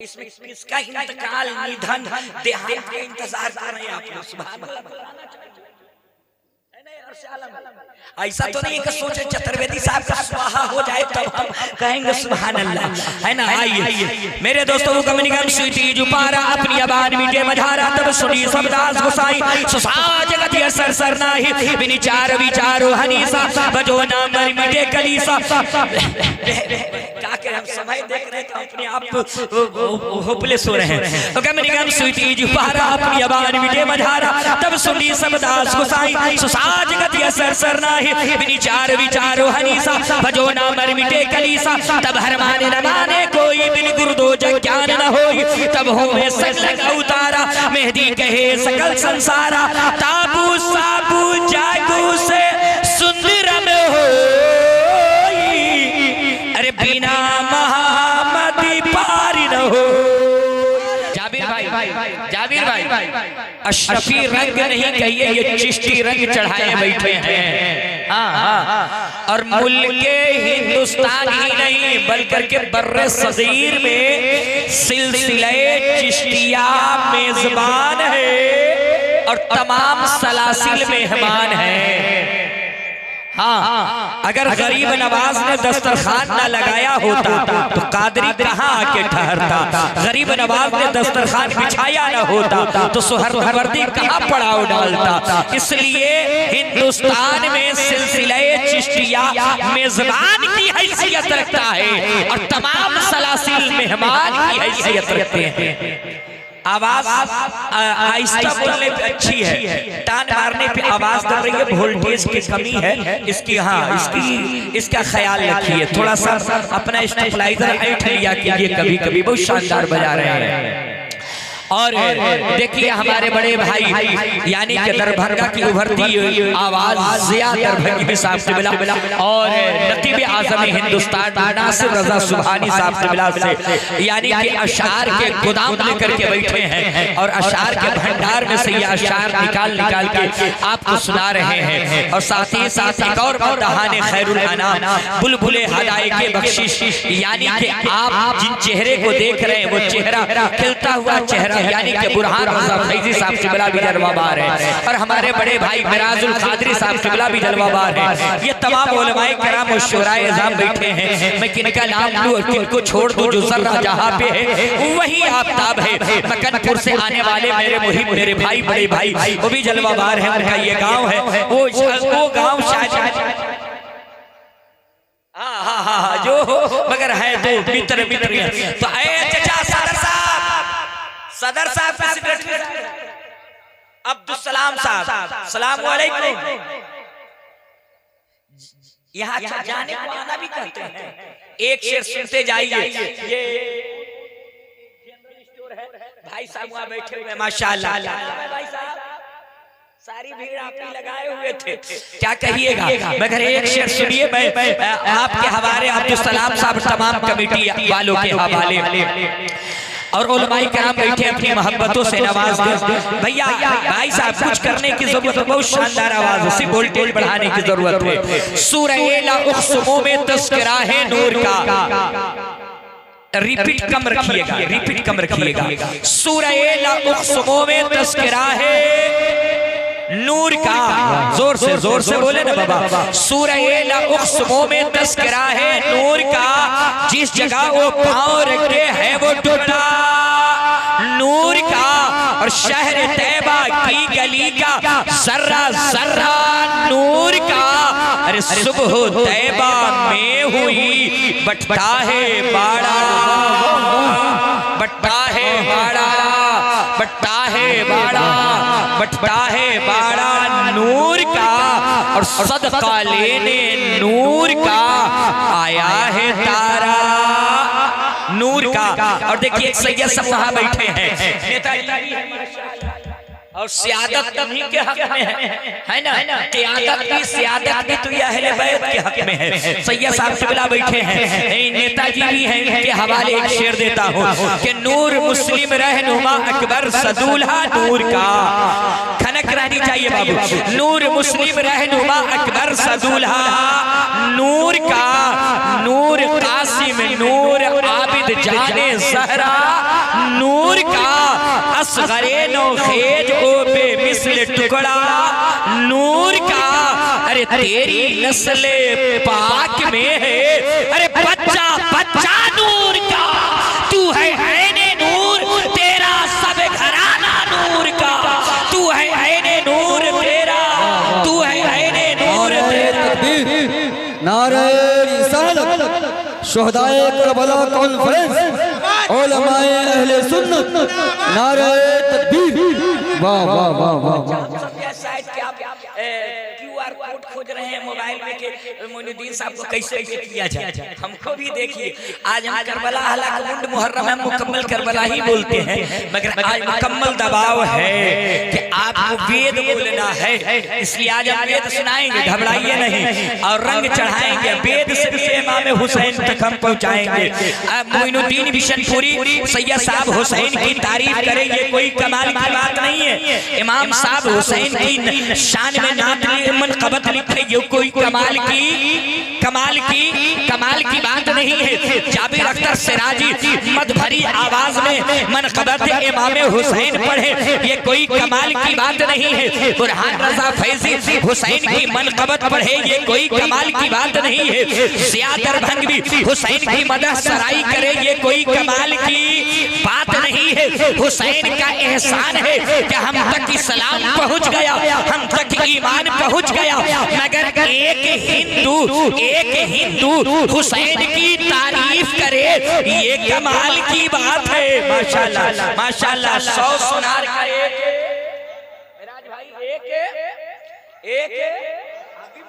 इसमें किसका इंतकाल निधन देहांत का इंतजार कर रहे हैं आप लोग। सुभान अल्लाह। ऐसा तो नहीं कि सोचे चतुर्वेदी साहब का स्वाहा हो जाए तब हम कहेंगे सुभान अल्लाह, है ना। आइए मेरे दोस्तों, कमनिगम स्वीटी जुपारा अपनी आबाद मीटे मझारा तब सुनी सबदास गोसाई सुसाज गति असर सर नाही बिनी चार विचारो हनीसा बजो नाम मर मीटे कलीसा। क्या करें, हम समय देख रहे तो अपने आप होपलेस हो रहे हैं। तो कमनिगम स्वीटी जुपारा अपनी आबाद मीटे मझारा तब सुनी सबदास गोसाई सुसाज गति असर सर नाही बिनी चार विचारो हनीसा भजो ना मर मिटे कलीसा। तब हर माने न माने कोई बिन गुरु दो जग ज्ञान न होई तब हो में सकल का उतारा मेहदी कहे सकल संसारा ताबू साबू जागू से सुंदरम हो अरे बिना महामदी पारी न हो। जाबिर भाई अशरफी रंग नहीं कहिए, ये चिश्ती रंग चढ़ाए बैठे हैं। हाँ, और मुल्के हिंदुस्तान ही नहीं बल्कि बर्रे सगीर में सिलसिले चिश्तिया मेजबान है और तमाम सलासिल मेहमान है। हाँ, अगर गरीब नवाज ने दस्तरखान न लगाया होता तो कादरी कहाँ आके ठहरता। गरीब नवाज ने दस्तरखान बिछाया न होता तो सुहरावर्दी कहाँ पड़ाव डालता। इसलिए हिंदुस्तान में सिलसिले चिश्तिया मेजबान की हैसियत रखता है और तमाम सलासिल मेहमान की हैसियत रखते हैं। आवाज आहिस्ता बोलने पे अच्छी है, टान मारने पे आवाज दब रही है, वोल्टेज की कमी है इसकी। हाँ, इसका ख्याल रखिए। थोड़ा सा अपना स्टेबलाइजर ऐठ लिया कीजिए, कभी कभी बहुत शानदार बजा रहे हैं। और देखिए हमारे बड़े भाई यानी कि दरभंगा की उभरती आवाज जिया दरभंगी साहब से मिला और नकीब आज़म हिंदुस्तान नासिर रजा सुभानी साहब से मिला से यानी कि अशार के गोदाम लेकर के बैठे हैं और अशार के भंडार में से ये अशार निकाल के आपको सुना रहे हैं। और साथ ही साथ एक और दहाने खैरुल अनाम बुलबुले हदाए के बख्शिश यानी कि आप जिन चेहरे को देख रहे हैं वो चेहरा खिलता हुआ चेहरा यानी कि बुरहान रज़ा फैज़ी साहब से मिला भी जलवाबार है और हमारे बड़े भाई मिराजुल कादरी साहब से मिला भी जलवाबार है। ये तमाम उलमाए किराम और शुराए इज़ाम बैठे हैं। मैं किनका नाम लूं और किनको छोड़ दूं, जो ज़र्रा जहां पे है वही आफ्ताब है। मक्कनपुर से आने वाले मेरे मुहिब मेरे भाई बड़े भाई वो भी जलवाबार है, उनका ये गाँव है वो गाँव शायद हाँ जो मगर है तो मित्र तो चचा सदर साहब अब्दुल सलाम साहब सलाम वालेकुम। यहाँ जाने को आना भी कहते हैं। एक शेर सुनते जाइए। ये जनरल स्टोर है, भाई साहब वहाँ बैठे हुए माशाअल्लाह। भाई साहब सारी भीड़ आप ही लगाए हुए थे, क्या कहिएगा। मगर एक शेर सुनिए, मैं आपके हवाले अब्दुल सलाम साहब तमाम कमेटी वालों के हवाले और उलमाए किराम बैठे अपनी मोहब्बतों से नवाज दे। भैया भाई साहब कुछ करने की जरूरत है, बहुत शानदार आवाज है, सिर्फ वोल्टेज बढ़ाने की जरूरत है। सूरह ला उक़्सिमु में तज़किरा है नूर का, रिपीट कम रखिएगा। सूरह ला उक़्सिमु में तज़किरा है नूर का, जोर से बोले ना बाबा। सूरह ला उक़्सिमु में तज़किरा है नूर का, जिस जगह वो पाँव रखे है वो टूटा नूर का। और शहर तैबा की गली का जर्रा जर्रा नूर का। अरे सुबह तैबा में हुई बटता है बाड़ा, बटता है बाड़ा नूर का। और सदका लेने नूर का आया है तारा नूर का। और देखिए एक सैयद सब वहां बैठे हैं, नेताजी और सियादत उन्हीं के हक में है ना, क़ियादत भी सियादत भी तो ये अहले बैत के हक में है। सैयद साहब किबला बैठे हैं, नेताजी भी हैं, इनके हवाले एक शेर देता हूँ कि नूर मुस्लिम रहनुमा अकबर सदूल्हा नूर का, खनक रहनी चाहिए बाबू, नूर मुस्लिम रहनुमा अकबर सदूल्हा नूर का, नूर कासिम नूर आबिद जाने ज़हरा नूर का, असगरे नौखेज ओ बेमिसल टुकड़ा नूर का। अरे तेरी नस्ले पाक में है, अरे बच्चा बच्चा नूर का, तू है ऐने नूर, तेरा सब घराना नूर का, तू है ऐने नूर तेरा, तू है ऐने नूर तेरा। नारे रिसालत, शुहदाए करबला कॉन्फ्रेंस, उलमाए अहले सुन्नत, नारे तकबीर। वाह वाह वाह वाह। QR कोड खोज रहे हैं मोबाइल में कि मोइनुद्दीन साहब को कैसे किया जाए, हमको भी देखिए। आज हम करबला हलाकुंड मुहर्रम में मुकम्मल करबला ही बोलते हैं, मगर आज मुकम्मल दबाव है कि आपको वेद बोलना है, इसलिए आज हम वेद सुनाएंगे, घबराइए नहीं, और रंग चढ़ाएंगे वेद से भी इमाम हुसैन तक हम पहुंचाएंगे। अब मोइनुद्दीन बिशनपुरी सैयद साहब हुसैन की तारीफ करें, ये कोई कमाल की बात नहीं है। इमाम साहब हुसैन की शान में नात मनक़बत लिखे, ये कोई कमाल की बात नहीं है। जाबिर अख्तर सिराजी मद भरी आवाज में मनक़बत इमाम हुसैन पढ़े, ये कोई कमाल की बात नहीं है। बुरहान रजा फैजी हुसैन की मनक़बत पढ़े, ये कोई कमाल की बात नहीं है। ज़िया दरभंगी हुसैन की मदह सराई करे, ये कोई कमाल की बात नहीं है। हुसैन का एहसान है कि हम तक इस्लाम पहुंच गया, हम तक ईमान पहुंच गया, मगर एक हिंदू हुसैन की तारीफ करे, ये कमाल की बात है। माशाल्लाह माशाल्लाह, 100 सुनार का राज भाई, एक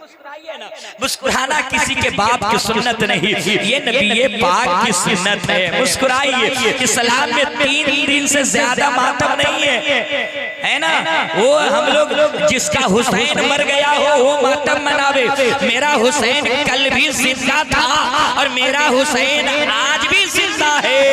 मुस्कुराइए ना, मुस्कुराना किसी के बाप की सुन्नत नहीं, ये नबी पाक की सुन्नत है। मुस्कुराइए, इस्लाम में 3 दिन से ज्यादा मातम नहीं है ना। वो हम लोग जिसका हुसैन मर गया हो वो मातम मनावे, मेरा हुसैन कल भी जिंदा था और मेरा हुसैन आज भी जिंदा है।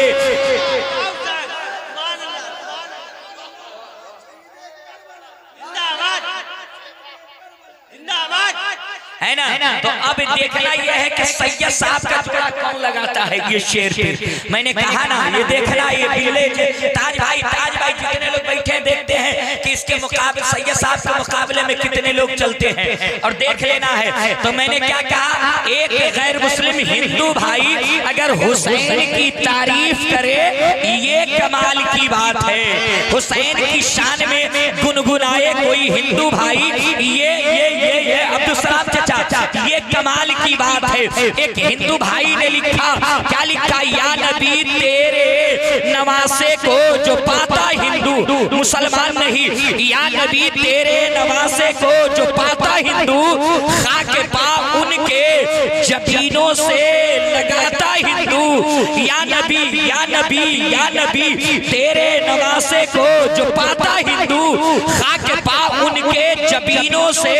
है ना, तो अब देखना यह है कि सैयद साहब का जोड़ा कौन लगाता है ये शेर पे। मैंने कहा ना, ये देखना, ये विलेज ताज भाई जितने लोग बैठे देखते हैं कि इसके मुकाबले सैयद साहब के मुकाबले में कितने लोग चलते हैं, और देख लेना है। तो मैंने क्या कहा, एक गैर मुस्लिम हिंदू भाई अगर हुसैन की तारीफ करे, ये कमाल की बात है। हुसैन की शान में गुनगुनाए कोई हिंदू भाई, ये अब्दुल सलाम चाचा, ये कमाल की बात है। एक हिंदू भाई ने लिखा, क्या लिखा, या नबी तेरे नवासे को जो पाता हिंदू मुसलमान नहीं, या नबी तेरे नवासे को जो पाता हिंदू, खाके पाँव उनके जबीनों से लगाता हिंदू। या नबी तेरे नवासे को जो पाता हिंदू, खाके पाँव उनके जबीनों से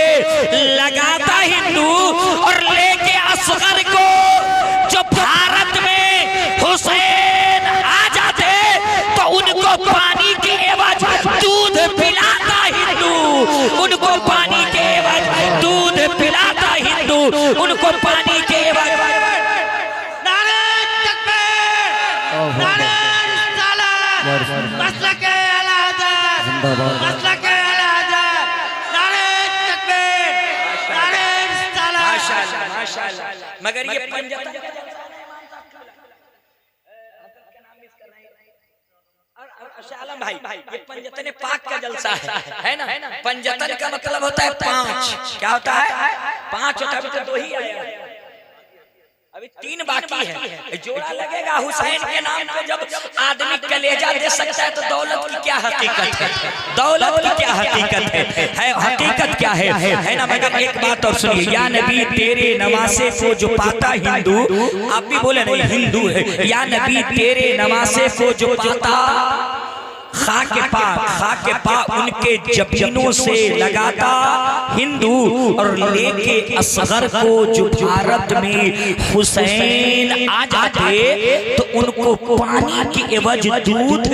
लगाता हिंदू। और लेके असगर को जो भारत में हुसैन आ जाते तो उनको पानी के एवज दूध पिलाता हिंदू, उनको पानी के एवज दूध पिलाता हिंदू, उनको पानी के एवज। नारे तकबीर, नारे रिसालत, मसलके अल-अज़हर, मसलके अल-अज़हर, नारे तकबीर, नारे रिसालत। माशाल्लाह, मगर ये पंजतन आलम भाई, ये पंजतन पाक का जलसा है ना। पंजतन का मतलब होता है 5, क्या होता है 5 होता है, अभी तो 2 ही आया, अभी 3 बाकी है। जोड़ा लगेगा हुसैन के नाम पे, जब आदमी कलेजा दे सकता है तो दौलत की क्या हकीकत है, दौलत की क्या हकीकत है हकीकत क्या है ना। मगर एक बात और सुनिए, या नबी तेरे नवासे को जो पाता हिंदू, आप भी बोले नहीं हिंदू है, या नबी तेरे नवासे को जो पाता खाके पा उनके जबीनों से लगाता हिंदू और लेके असगर को जो भारत में हुसैन आ जाते तो उनको पानी की एवज दूध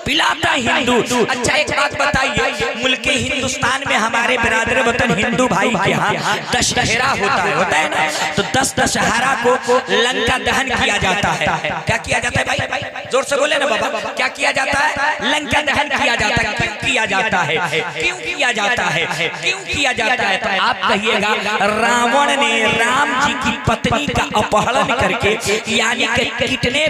पिलाता हिंदू। अच्छा एक बात बताइए, मुल्क हिंदुस्तान में हमारे बिरादर वतन हिंदू भाई के यहाँ दशहरा होता है ना, तो 10 दशहरा को लंका दहन किया जाता है। क्या किया जाता है भाई? जोर से बोले ना बाबा, क्या किया जाता है? लंका दहन किया जाता है। क्यों किया जाता है? क्यों किया जाता है? क्यों किया जाता है? तो आप कहिएगा रावण ने राम जी की पत्नी का अपहरण करके यानी कि कितने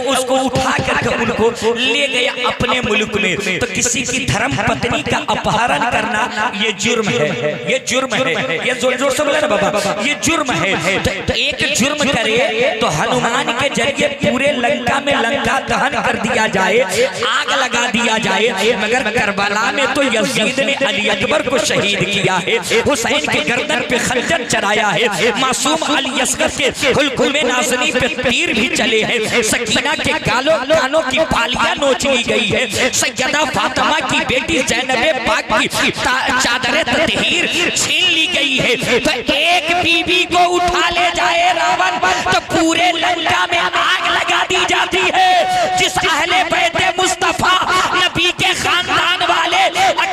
उसको उठा करके उनको ले गया अपने मुल्क में। तो किसी की धर्म पत्नी का अपहरण करना ये जुर्म है, ये जुर्म है, ये जोर से बोले ना बाबा, ये जुर्म है। तो एक जुर्म करे तो हनुमान के जरिए पूरे लंका में लंका दहन कर दिया जाए, आग लगा दिया जाए। मगर करबला में तो यजीद ने अली अकबर को शहीद किया है, हुसैन के गर्दन पे खंजर चढ़ाया है, मासूम अली असगर के हुल्कुम नाज़नी पे तीर भी चले हैं, सकीना के कानों की पालियां नोच ली गई है, सैयदा फातिमा की बेटी ज़ैनब पाक की चादर ततहीर छीन ली गई है। तो एक बीबी को उठा ले जाए रावण तो पूरे लंका में आग लगा दी जाती है। जिस अहले बैते मुस्तफा नबी के खानदान वाले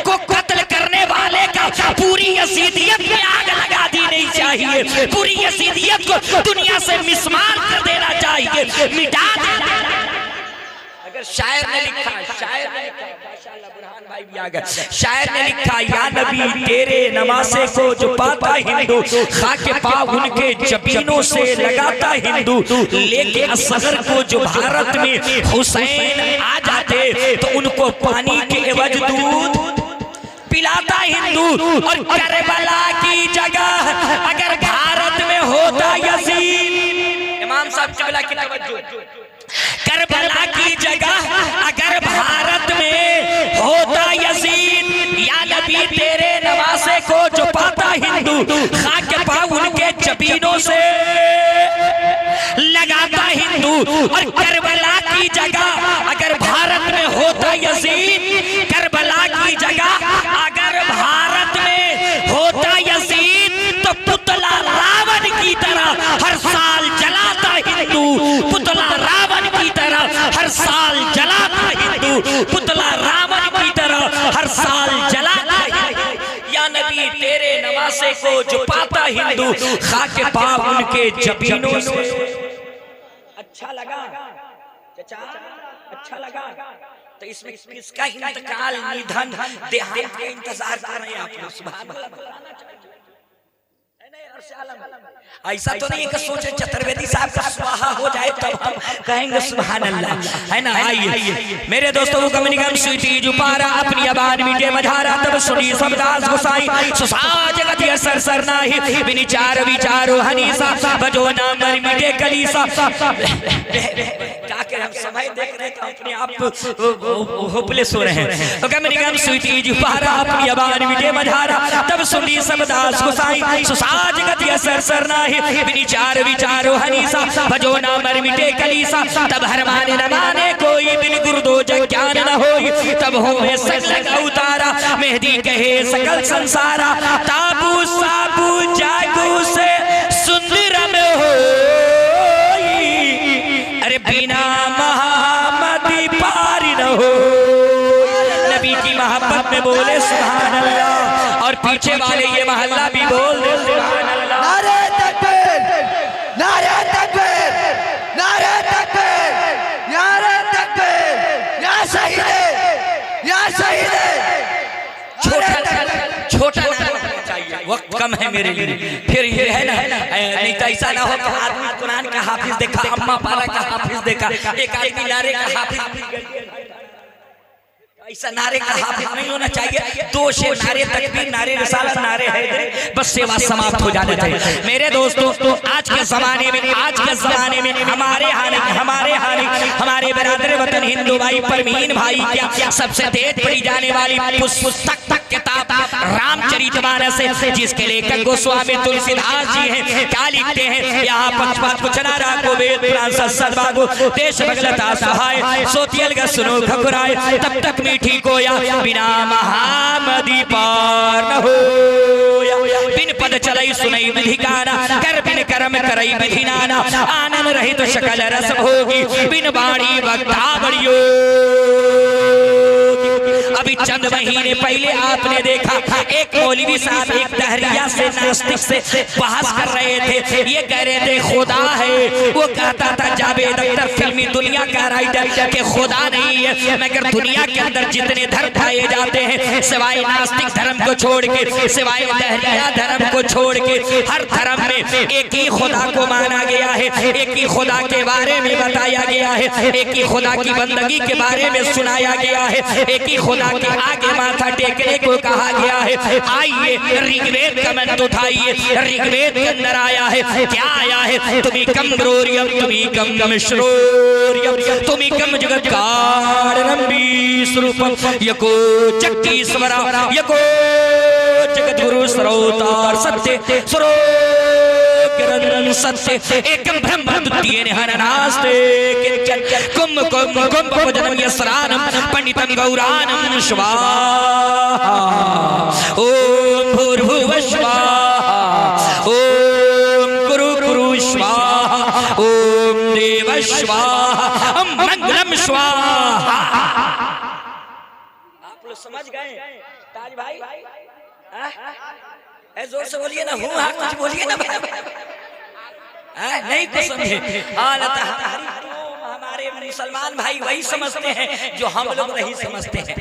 को कत्ल करने वाले का पूरी यजीदियत में आग लगा दी नहीं चाहिए, पूरी यजीदियत को दुनिया से मिस्मार कर देना चाहिए, मिटा देना। अगर शायर ने लिखा, माशाअल्लाह बुरहान भाई भी आ गए, शायर ने लिखा या नबी तेरे नवासे को जो पाता हिंदू, खाके पा उनके जबीनों से लगाता हिंदू, लेके असगर को जो भारत में हुसैन आ जाते तो उनको पानी के एवज दूध पिलाता हिंदू। और करबला की जगह अगर भारत में होता यजीद, इमाम साहब किबला की तवज्जो, करबला की जगह अगर भारत में होता यजीद, या नबी तेरे नवासे को जो पाता हिंदू, खाके पा उनके जबीनों से लगाता हिंदू। और करबला की जगह अगर भारत में होता यजीद, करबला की जगह अगर भारत में होता यजीद तो पुतला रावण की तरह हर साल जलाता हिंदू, पुतला रावण की तरह हर साल जलाता हिंदू, पुतला रावण की तरह हर साल जलाता हिंदू। या नबी तेरे नवासे को जो पाता हिंदू, खाके पा उनके जबीनों से। अच्छा लगा चाचा, अच्छा लगा? तो इसमें किसका इंतकाल, निधन, देहांत का इंतजार कर रहे हैं आप लोग? सुभान अल्लाह। ऐसा तो नहीं है कि सोचे चतुर्वेदी साहब का स्वाहा हो जाए तब हम कहेंगे सुभान अल्लाह, है ना? आइए मेरे दोस्तों, गम निगम स्वीटी जुपारा अपनी आबाद मीठे मझारा, तब सुनी सबदास गोसाई सुसाज गति असर सर नाही, बिन चार विचारो हनीसा, बजो नाम मर मीठे कलीसा। क्या हम समय देख रहे हैं अपने आप होपलेस हो रहे हैं। तो गम निगम स्वीटी जुपारा अपनी आबाद मीठे मझारा, तब सुनी सबदास गोसाई सुसाज गति असर सर नाही, बिन चार विचारो हनीसा, भजो ना मर मिटे कलीसा। तब हर माने न माने कोई, बिन गुरुदो जग ज्ञान न होई, तब हो में सगल उतारा, मेहदी कहे सकल संसारा, ताबू साबू जागू से सुंदरम हो, अरे बिना महामदी पारी न हो। नबी की मोहब्बत में बोले सुभान अल्लाह, और पीछे वाले ये महल्ला भी बोल दे सुभान अल्लाह। नारे तकबीर, नारे तकबीर, नारे तकबीर, नारे तकबीर, या शहीद, या शहीद। छोटा होना चाहिए, वक्त कम है मेरे लिए, फिर ये है ना, नहीं तो ऐसा ना हो कि आदमी कुरान का हाफिज देखा, अम्मा पारा का हाफिज देखा, एक आदमी नारे का हाफिज ऐसा नारे का हाफिज नहीं होना चाहिए। 2 से नारे तकबीर, नारे रिसालत, नारे हैदरी, बस सेवा समाप्त हो जाने चाहिए। मेरे दोस्तों, आज के जमाने में हमारे हमारे बिरादर वतन हिंदू भाई परवीन भाई क्या सबसे तेज पड़ी जाने वाली पुस्तक किताब रामचरितमानस है, जिसके लेखक गोस्वामी तुलसीदास जी हैं। क्या लिखते हैं? यहाँ पक्षपात कुछ ना राखो, वेद पुराण सद्भागो, देश बगलता सहाय, सोतियल ग सुनो घबराए, तब तक मीठी कोया, बिना महामदी पार न होया। बिन पद चलई सुनई विधि गाना, कर बिन कर्म करई विधि नाना, आनंद रहित सकल रस भोगी, बिन बाणी वक्ता बड़ियो। अभी चंद महीने पहले आपने देखा एक मौलवी साहब एक दहरिया से नास्तिक से बहस कर रहे थे। ये कह रहे थे खुदा है, वो कहता था जावेद अख्तर फिल्मी दुनिया का राइटर के खुदा नहीं है, मगर दुनिया के अंदर जितने धर्म पाए जाते हैं सिवाय नास्तिक धर्म को छोड़ के, सिवाय दहरिया धर्म को छोड़ के, हर धर्म में एक ही खुदा को माना गया है, एक ही खुदा के बारे में बताया गया है, एक ही खुदा की बंदगी के बारे में सुनाया गया है, एक ही खुदा के आगे माथा टेकने को कहा गया है। आइए ऋग्वेद का मंत्र उठाइए, ऋग्वेद के अंदर आया है, क्या आया है? तुम्ही कम ग्रोरियम, तुम्ही कम श्रोरियम, तुम्ही कम जगत कारणम विस्रूपम, यको जगदीश्वरा, यको जगत गुरु स्रोतार सत्य स्रो सत्य एकम ब्रह्म द्वितीय नास्ते कुम कुम कुम भजनम यस्रानम पंडितम गौरानम स्वाहा। ओम भूर्भुवः स्वाहा, ओम गुरु गुरु स्वाहा, ओम देव स्वाहा, ओम मंगलम स्वाहा। आप लोग समझ गए ताज भाई? जोर से बोलिए ना, हूँ हाँ कुछ बोलिए ना नहीं कुछ समझे। हमारे मुसलमान भाई वही समझते हैं जो हम लोग नहीं समझते हैं।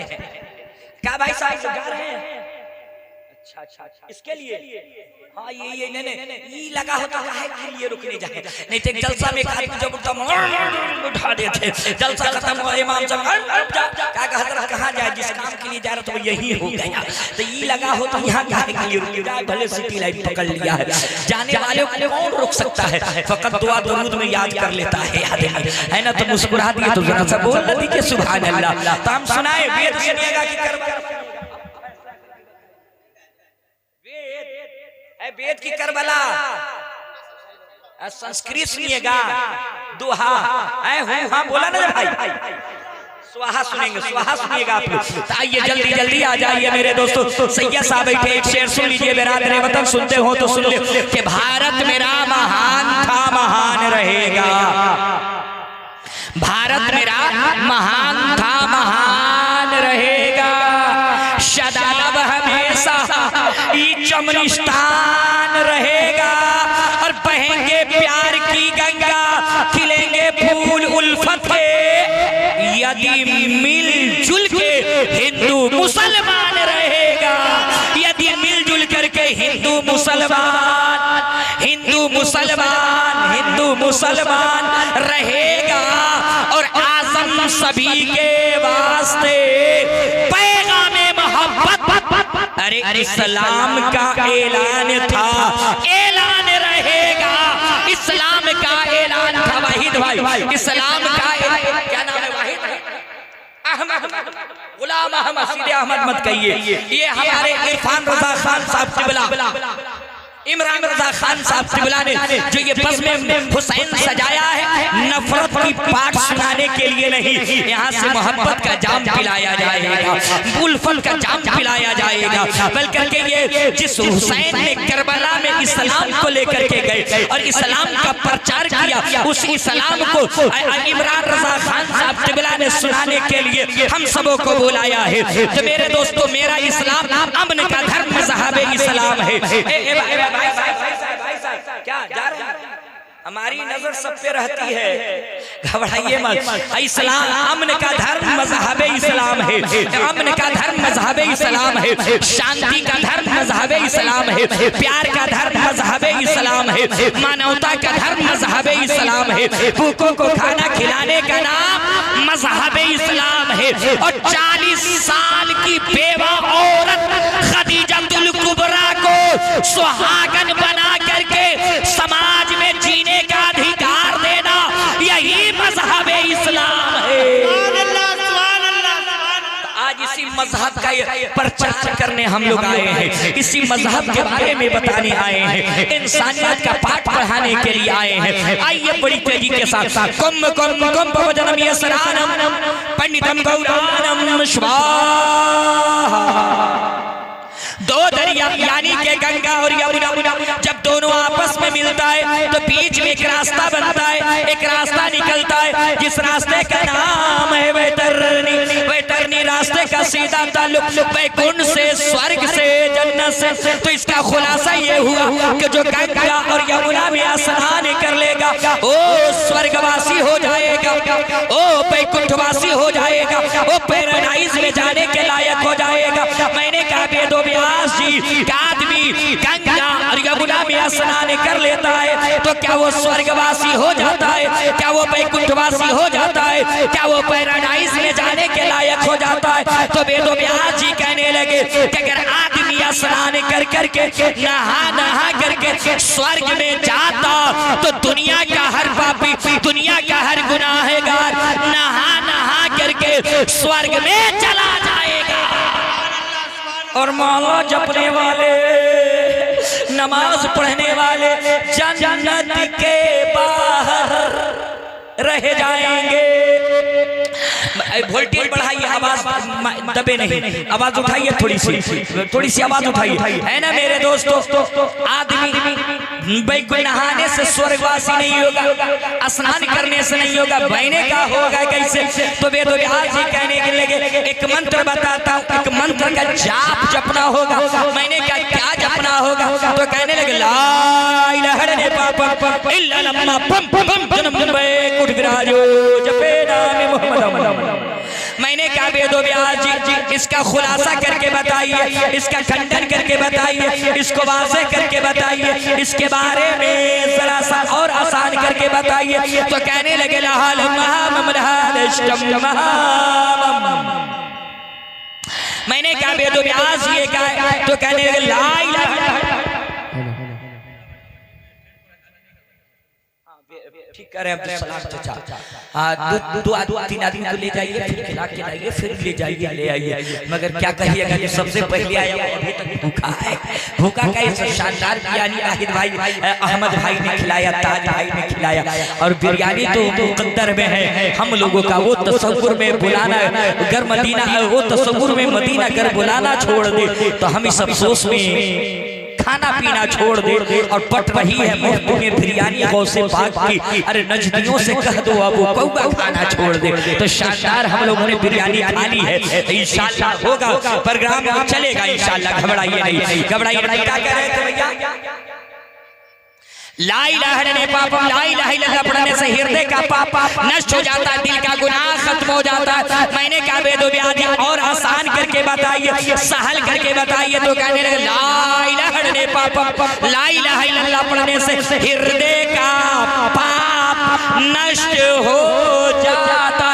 क्या भाई साहब गा रहे हैं? अच्छा, इसके लिए हाँ ये नहीं लगा होता है कि ये रुकने जाए, नहीं तो जलसा में जब उठा देते, जलसा खत्म हुआ इमाम साहब कहाँ जाए, जिस काम के लिए जा रहा था वो यही हो गया, तो ये लगा हो तो यहाँ गाने के लिए रुक जाए, भले सिटी लाइट पकड़ लिया है, जाने वाले को कौन रोक सकता है? फकत दुआ दरूद में याद कर लेता है आदमी, है ना? तो मुस्कुरा दिए तो जरा सा बोल दीजिए सुभान अल्लाह। तो हम सुनाए वेद सुनिएगा कि वेद की करबला, संस्कृत सुनिएगा, दोहा हाँ बोला ना भाई, स्वाहा सुनेंगे, स्वाहा सुनिएगा आप लोग। आइए जल्दी जल्दी आ जाइए मेरे दोस्तों। सैयद साहब बैठे, एक शेर सुन लीजिए बिरादर वतन, सुनते हो तो सुन लो कि भारत मेरा महान था महान रहेगा, भारत मेरा महान था महान रहेगा, सदैव हमेशा चमनिस्तान रहेगा, और बहेंगे प्यार की गंगा, खिलेंगे फूल उल्फत के, यदि मिलजुल के हिंदू मुसलमान रहेगा, यदि मिलजुल करके हिंदू मुसलमान रहेगा, और आज़म सभी के वास्ते पैगामे मोहब्बत, अरे इस्लाम का ऐलान था, ऐलान रहेगा, इस्लाम का ऐलान था। वाहिद भाई, इस्लाम का क्या नाम है? वाहिद अहमद, गुलाम अहमद, सीधे अहमद मत कहिए, ये हमारे इरफान रजा खान साहब तिबला, इमरान रजा खान साहब तिबला ने जो ये बज़्म हुसैन सजाया है, नफरत की पाठ सुनाने के लिए नहीं, यहाँ से मोहब्बत का जाम पिलाया जाएगा, उल्फत का जाम पिलाया जाएगा, बल्कि ये जिस हुसैन ने करबला में इस्लाम को लेकर के गए और इस्लाम का प्रचार किया, उस इस्लाम को इमरान रजा खान साहब तिबला ने सुनाने के लिए हम सबों को बुलाया है। तो मेरे दोस्तों, मेरा इस्लाम अमन का धर्म मज़हब इस्लाम है। क्या जा रहे हैं? हमारी नजर सब पे रहती है, घबराइए मत। इस्लाम अमन का धर्म मज़हब इस्लाम है, अमन का धर्म मज़हब इस्लाम है, शांति का धर्म मज़हब इस्लाम है, प्यार का धर्म मज़हब इस्लाम है, मानवता का धर्म मज़हब इस्लाम है, भूखों को खाना खिलाने का नाम मजहब इस्लाम है। और 40 साल की बेवा औरत खदीजतुल कुबरा को सुहागन बना करके समाज में जीने का अधिकार देना, यही मजहब इस्लाम है। आज इसी मजहब का प्रचार करने हम लोग आए हैं, इसी मजहब के बारे में बताने आए हैं, इंसानियत का पाठ पढ़ाने के लिए आए हैं। आइए बड़ी तेजी के साथ कुंभ कुंभ कुंभ वजनम यसरानम पंडितम गौरानम स्वाहा। दो दरिया यानी के गंगा और यमुना जब दोनों आपस में मिलता है तो बीच में एक रास्ता बनता है, एक रास्ता निकलता है जिस रास्ते का नाम है वैतरणी। वैतरणी रास्ते का सीधा ताल्लुक वैकुंठ से, स्वर्ग से, जन्नत से। तो इसका खुलासा ये हुआ कि जो गंगा और यमुना में स्नान कर लेगा ओ स्वर्गवासी हो जाएगा, ओ वैकुंठवासी हो जाएगा, वो पैराडाइज में जाने के लायक हो जाएगा। मैंने कहा वेदो व्यास जी का आदमी गंगा और यमुना में स्नान कर लेता है तो क्या वो स्वर्गवासी हो जाता है, क्या वो वैकुंठवासी हो जाता है, क्या वो पैराडाइज में जाने के लायक हो जाता है? तो वेदो व्यास जी कहने लगे कि अगर आदमी स्नान कर करके नहा करके स्वर्ग में जाता तो दुनिया का हर पापी, दुनिया का हर गुनाहगार नहा करके स्वर्ग में चला जाएगा। और मौला जपने वाले, नमाज पढ़ने वाले जन्नत के बाहर रह जाएंगे। वोल्टेज बढ़ाइए, आवाज दबे नहीं, आवाज उठाइए, थोड़ी सी आवाज उठाइए, है ना मेरे दोस्तों। आदमी बैकुंठ नहाने से स्वर्गवासी नहीं होगा, स्नान करने से नहीं होगा, बहने का होगा कैसे? तो वेद व्यास जी कहने के लगे एक मंत्र बताता हूँ, एक मंत्र का जाप जपना होगा। मैंने कहा क्या जपना होगा? तो कहने लगे ला इलाहा इल्लल्लाह पम पम जन्म बैकुंठ विराजो जपे नाम मोहम्मद। मैंने कहा वेदो व्यास जी इसका खुलासा करके बताइए, इसका खंडन करके बताइए, इसको वाज़े करके बताइए, इसके बारे में जरा सा और आसान करके बताइए। तो कहने लगे लाल मैंने कहा वेदो व्यास ये कहा, तो कहने लगे ला इलाहा। ठीक कर रहे हैं सलाम चाचा। हाँ, दो तीन आदमी को ले जाइए, फिर खिला के लाइए, फिर ले जाइए, ले आइए। मगर क्या कहिएगा जो सबसे पहले आया अभी तक भूखा है। भूखा कैसे? शानदार बिरयानी नाहिद भाई, अहमद भाई ने खिलाया, ताज भाई ने खिलाया। और बिरयानी तो मुकद्दर में है हम लोगों का। वो तसव्वुर में बुलाना घर मदीना, वो तसव्वुर में मदीना घर बुलाना छोड़ दे तो हम इस अफसोस में खाना पीना छोड़ दे। और पट रही है मुफ्त में बिरयानी गौसे पाक की। अरे नजदियों से कह दो अब कौवा खाना छोड़ दे। तो शानदार हम लोगों ने बिरयानी खा ली है, इंशाल्लाह होगा प्रोग्राम चलेगा इंशाल्लाह। घबराइए नहीं, घबराइए नहीं। क्या कह रहे थे भैया? ला इलाहा इल्लल्लाह, ला इलाहा इल्लल्लाह पढ़ने से हृदय का पाप नष्ट हो जाता है, दिल का गुनाह खत्म हो जाता है। मैंने कहा वेदो व्यास जी और आसान करके बताइए, सहल करके बताइए। तो कहने लगे ला इलाहा इल्लल्लाह, ला इलाहा इल्लल्लाह पढ़ने से हृदय का पाप नष्ट हो जाता